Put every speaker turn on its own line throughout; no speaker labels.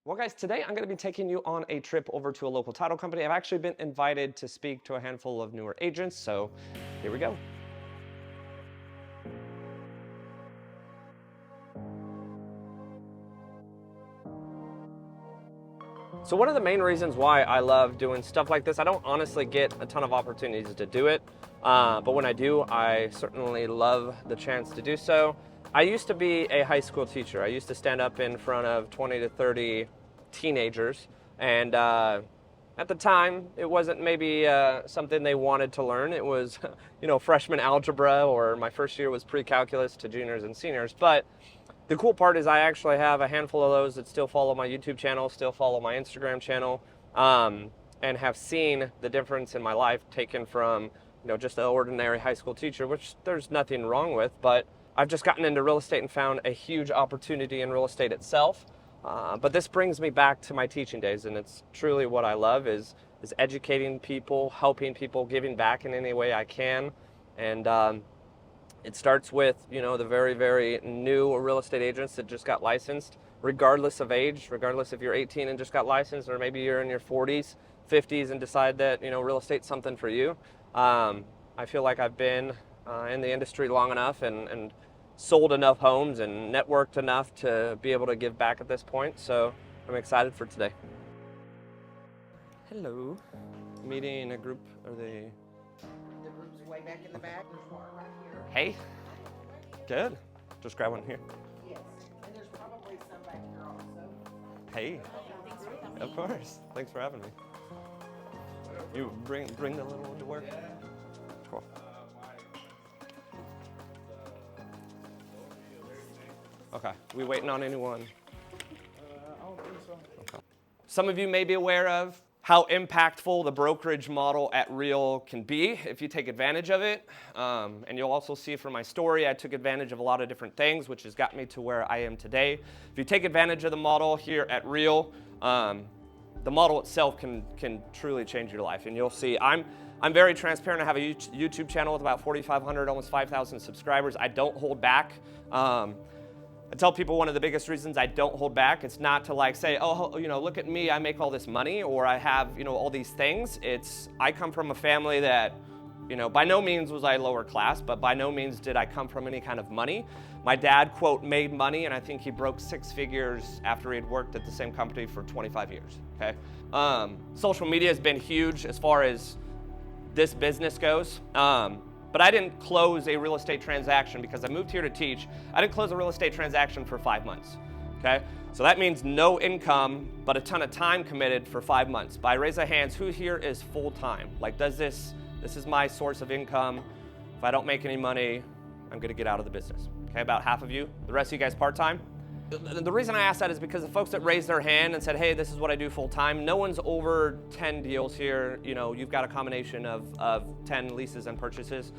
Well, guys, today I'm going to be taking you on a trip over to a local title company. I've actually been invited to speak to a handful of newer agents, so here we go. So one of the main reasons why I love doing stuff like this, I don't honestly get a ton of opportunities to do it, but when I do, I certainly love the chance to do so. I used to be a high school teacher. I used to stand up in front of 20 to 30 teenagers, and at the time, it wasn't maybe something they wanted to learn. It was, freshman algebra, or my first year was pre-calculus to juniors and seniors, but the cool part is I actually have a handful of those that still follow my YouTube channel, still follow my Instagram channel, and have seen the difference in my life taken from, just an ordinary high school teacher, which there's nothing wrong with, but I've just gotten into real estate and found a huge opportunity in real estate itself. But this brings me back to my teaching days, and it's truly what I love is educating people, helping people, giving back in any way I can, and it starts with, the very, very new real estate agents that just got licensed, regardless of age, regardless if you're 18 and just got licensed, or maybe you're in your 40s, 50s and decide that, real estate's something for you. I feel like I've been in the industry long enough and sold enough homes and networked enough to be able to give back at this point. So I'm excited for today. Hello. Meeting a group, are they?
The room's way back in the back. There's one right here.
Hey, good. Just grab one here.
Yes, and there's probably some back here also.
Hey, of course. Thanks for having me. You bring the little one to work? Cool. Okay, we waiting on anyone?
I don't think so.
Okay. Some of you may be aware of how impactful the brokerage model at Real can be if you take advantage of it. And you'll also see from my story, I took advantage of a lot of different things, which has got me to where I am today. If you take advantage of the model here at Real, the model itself can truly change your life. And you'll see, I'm very transparent. I have a YouTube channel with about 4,500, almost 5,000 subscribers. I don't hold back. I tell people one of the biggest reasons I don't hold back, it's not to say, oh, look at me, I make all this money, or I have, all these things. I come from a family that, by no means was I lower class, but by no means did I come from any kind of money. My dad, quote, made money, and I think he broke 6 figures after he had worked at the same company for 25 years, okay? Social media has been huge as far as this business goes. But I didn't close a real estate transaction because I moved here to teach. I didn't close a real estate transaction for 5 months, okay? So that means no income, but a ton of time committed for 5 months. By raise of hands, who here is full-time? This is my source of income. If I don't make any money, I'm gonna get out of the business, okay? About half of you. The rest of you guys part-time? The reason I asked that is because the folks that raised their hand and said, hey, this is what I do full-time, no one's over 10 deals here. You've got a combination of 10 leases and purchases.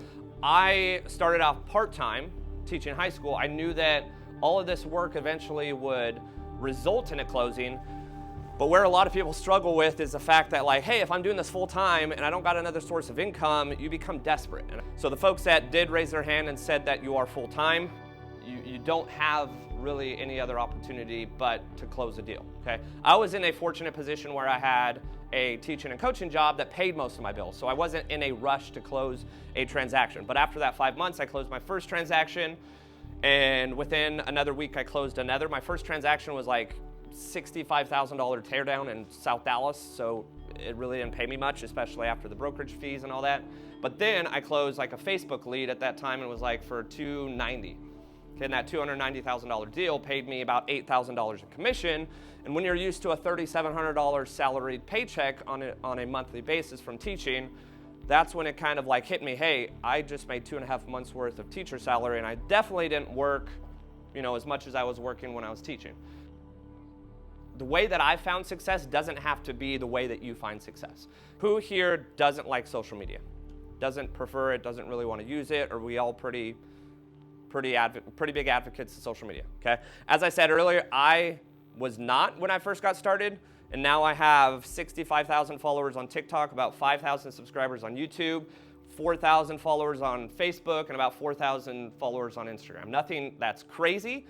I started off part-time teaching high school. I knew that all of this work eventually would result in a closing, but where a lot of people struggle with is the fact that hey, if I'm doing this full-time and I don't got another source of income, you become desperate. And so the folks that did raise their hand and said that you are full-time, you don't have really any other opportunity but to close a deal, okay? I was in a fortunate position where I had a teaching and coaching job that paid most of my bills, so I wasn't in a rush to close a transaction. But after that 5 months, I closed my first transaction, and within another week, I closed another. My first transaction was $65,000 teardown in South Dallas, so it really didn't pay me much, especially after the brokerage fees and all that. But then I closed a Facebook lead at that time, and it was for $290,000. Okay, and that $290,000 deal paid me about $8,000 in commission. And when you're used to a $3,700 salaried paycheck on a monthly basis from teaching, that's when it kind of hit me, hey, I just made 2.5 months worth of teacher salary, and I definitely didn't work, as much as I was working when I was teaching. The way that I found success doesn't have to be the way that you find success. Who here doesn't like social media? Doesn't prefer it, doesn't really want to use it, or we all pretty big advocates of social media, okay? As I said earlier, I was not when I first got started, and now I have 65,000 followers on TikTok, about 5,000 subscribers on YouTube, 4,000 followers on Facebook, and about 4,000 followers on Instagram. Nothing that's crazy,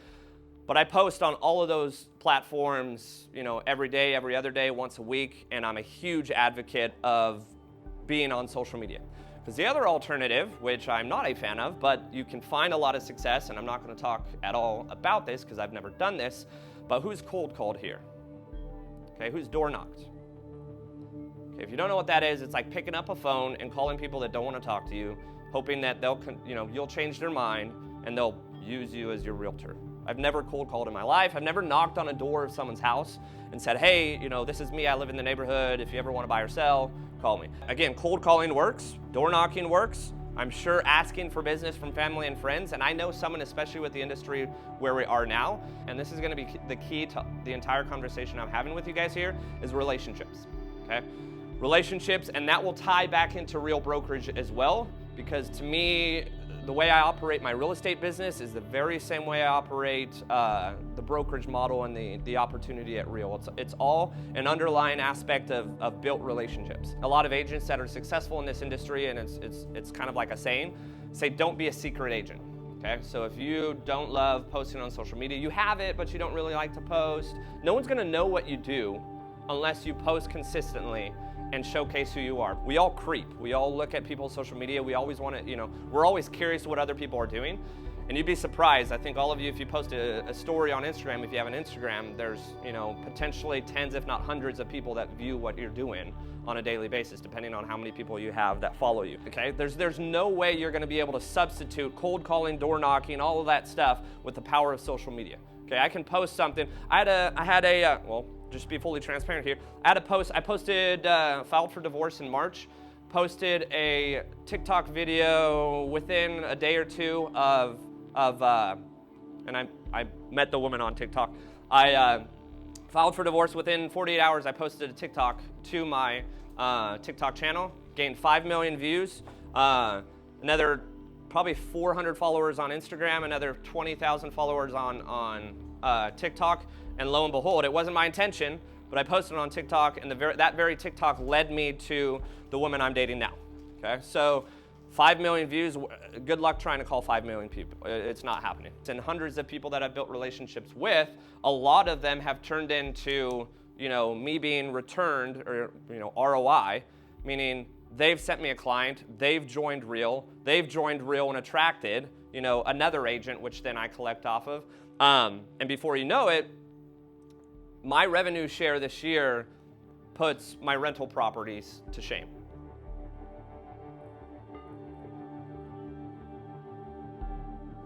But I post on all of those platforms, every day, every other day, once a week, and I'm a huge advocate of being on social media. Because the other alternative, which I'm not a fan of, but you can find a lot of success, and I'm not going to talk at all about this because I've never done this, but who's cold called here? Okay, who's door knocked? Okay, if you don't know what that is, it's like picking up a phone and calling people that don't want to talk to you, hoping that you'll change their mind and they'll use you as your realtor. I've never cold called in my life. I've never knocked on a door of someone's house and said, hey, this is me, I live in the neighborhood. If you ever want to buy or sell, call me. Again, cold calling works, door knocking works. I'm sure asking for business from family and friends, and I know someone, especially with the industry where we are now, and this is gonna be the key to the entire conversation I'm having with you guys here, is relationships, okay? Relationships, and that will tie back into real brokerage as well, because to me, the way I operate my real estate business is the very same way I operate the brokerage model and the opportunity at Real. It's all an underlying aspect of built relationships. A lot of agents that are successful in this industry, and it's kind of like a saying, say don't be a secret agent. Okay, so if you don't love posting on social media, you have it, but you don't really like to post, no one's gonna know what you do unless you post consistently and showcase who you are. We all creep. We all look at people's social media. We always want to, we're always curious what other people are doing. And you'd be surprised. I think all of you, if you post a story on Instagram, if you have an Instagram, there's, potentially tens, if not hundreds of people that view what you're doing on a daily basis, depending on how many people you have that follow you, okay? There's no way you're gonna be able to substitute cold calling, door knocking, all of that stuff with the power of social media. Okay, I can post something. Just to be fully transparent here, I posted, filed for divorce in March, posted a TikTok video within a day or two and I met the woman on TikTok. I filed for divorce within 48 hours. I posted a TikTok to my TikTok channel, gained 5 million views, another probably 400 followers on Instagram, another 20,000 followers on TikTok. And lo and behold, it wasn't my intention, but I posted it on TikTok, and that very TikTok led me to the woman I'm dating now, okay? So 5 million views, good luck trying to call 5 million people. It's not happening. And hundreds of people that I've built relationships with, a lot of them have turned into, me being returned, or, ROI, meaning they've sent me a client, they've joined Real and attracted, another agent, which then I collect off of. And before you know it, my revenue share this year puts my rental properties to shame.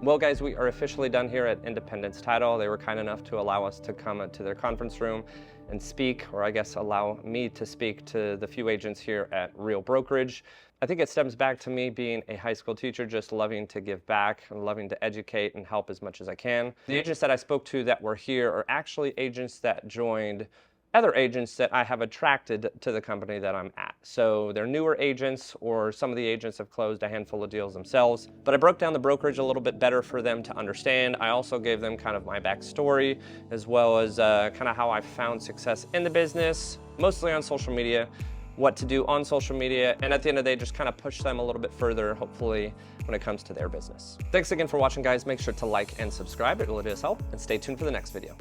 Well, guys, we are officially done here at Independence Title. They were kind enough to allow us to come to their conference room and speak, or I guess allow me to speak to the few agents here at Real Brokerage. I think it stems back to me being a high school teacher, just loving to give back and loving to educate and help as much as I can. The agents that I spoke to that were here are actually agents that joined other agents that I have attracted to the company that I'm at. So they're newer agents, or some of the agents have closed a handful of deals themselves. But I broke down the brokerage a little bit better for them to understand. I also gave them kind of my backstory, as well as kind of how I found success in the business, mostly on social media, what to do on social media, and at the end of the day, just kind of push them a little bit further, hopefully, when it comes to their business. Thanks again for watching, guys. Make sure to like and subscribe. It really does help, and stay tuned for the next video.